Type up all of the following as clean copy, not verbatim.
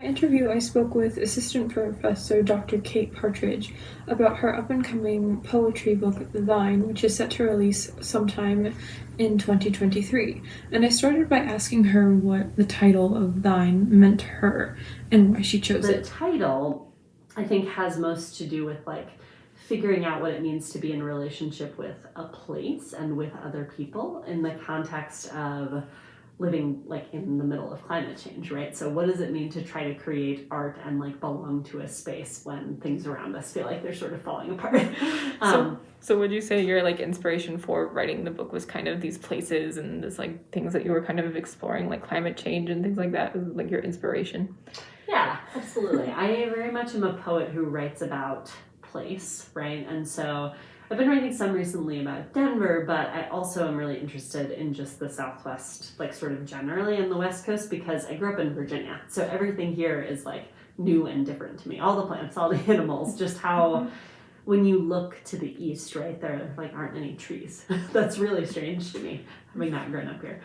In my interview, I spoke with Assistant Professor Dr. Kate Partridge about her up-and-coming poetry book, Thine, which is set to release sometime in 2023. And I started by asking her what the title of Thine meant to her and why she chose The it. title, I think, has most to do with like figuring out what it means to be in relationship with a place and with other people in the context of living like in the middle of climate change, right? So what does it mean to try to create art and like belong to a space when things around us feel like they're sort of falling apart? So would you say your like inspiration for writing the book was kind of these places and this like things that you were kind of exploring, like climate change and things like that, was like your inspiration? Yeah, absolutely. I very much am a poet who writes about place, right? And so I've been writing some recently about Denver, but I also am really interested in just the Southwest, like sort of generally on the West Coast, because I grew up in Virginia. So everything here is like new and different to me. All the plants, all the animals, just how when you look to the east, right, there like aren't any trees. That's really strange to me, having not grown up here.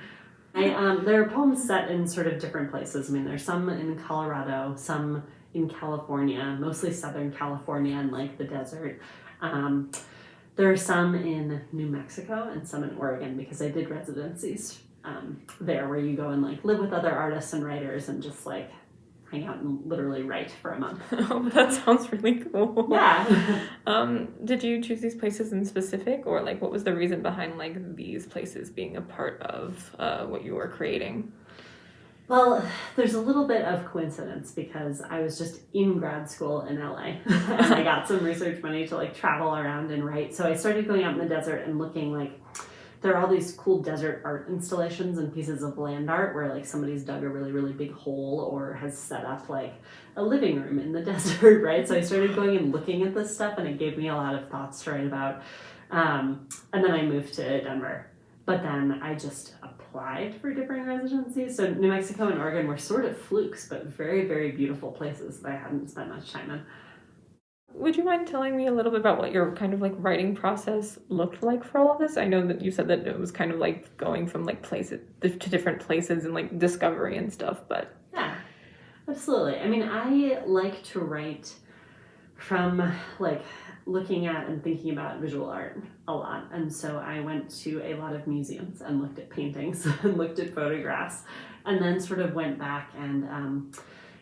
There are poems set in sort of different places. I mean, there's some in Colorado, some in California, mostly Southern California and like the desert. Um, there are some in New Mexico and some in Oregon because I did residencies there where you go and like live with other artists and writers and just like hang out and literally write for a month. Oh, that sounds really cool. Yeah. Did you choose these places in specific, or like what was the reason behind like these places being a part of what you were creating? Well, there's a little bit of coincidence because I was just in grad school in LA and I got some research money to like travel around and write. So I started going out in the desert and looking like there are all these cool desert art installations and pieces of land art where like somebody's dug a really, really big hole or has set up like a living room in the desert, right? So I started going and looking at this stuff and it gave me a lot of thoughts to write about. And then I moved to Denver. But then I just applied for different residencies. So New Mexico and Oregon were sort of flukes, but very, very beautiful places that I hadn't spent much time in. Would you mind telling me a little bit about what your kind of like writing process looked like for all of this? I know that you said that it was kind of like going from like places to different places and like discovery and stuff, but Yeah, absolutely. I mean, I like to write from like looking at and thinking about visual art a lot. And so I went to a lot of museums and looked at paintings and looked at photographs and then sort of went back and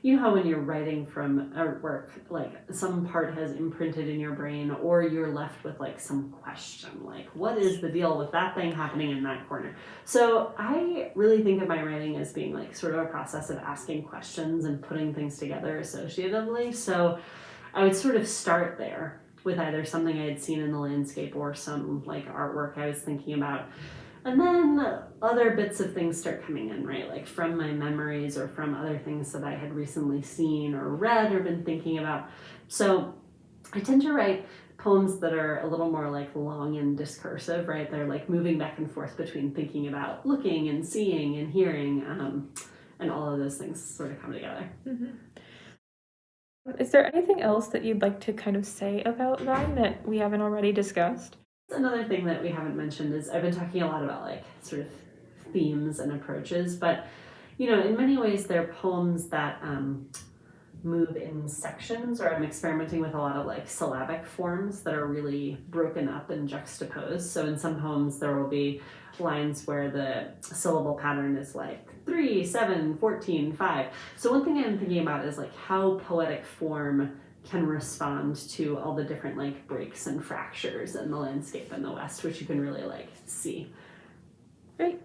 you know how when you're writing from artwork, like some part has imprinted in your brain or you're left with like some question, like what is the deal with that thing happening in that corner? So I really think of my writing as being like sort of a process of asking questions and putting things together associatively. So I would sort of start there with either something I had seen in the landscape or some like artwork I was thinking about. And then other bits of things start coming in, right? Like from my memories or from other things that I had recently seen or read or been thinking about. So I tend to write poems that are a little more like long and discursive, right? They're like moving back and forth between thinking about looking and seeing and hearing, and all of those things sort of come together. Mhm. Is there anything else that you'd like to kind of say about Vine that we haven't already discussed? Another thing that we haven't mentioned is I've been talking a lot about like sort of themes and approaches, but you know, in many ways they're poems that move in sections, or I'm experimenting with a lot of like syllabic forms that are really broken up and juxtaposed. So in some poems there will be lines where the syllable pattern is like 3, 7, 14, 5. So one thing I'm thinking about is like how poetic form can respond to all the different like breaks and fractures in the landscape in the West, which you can really like see. Great.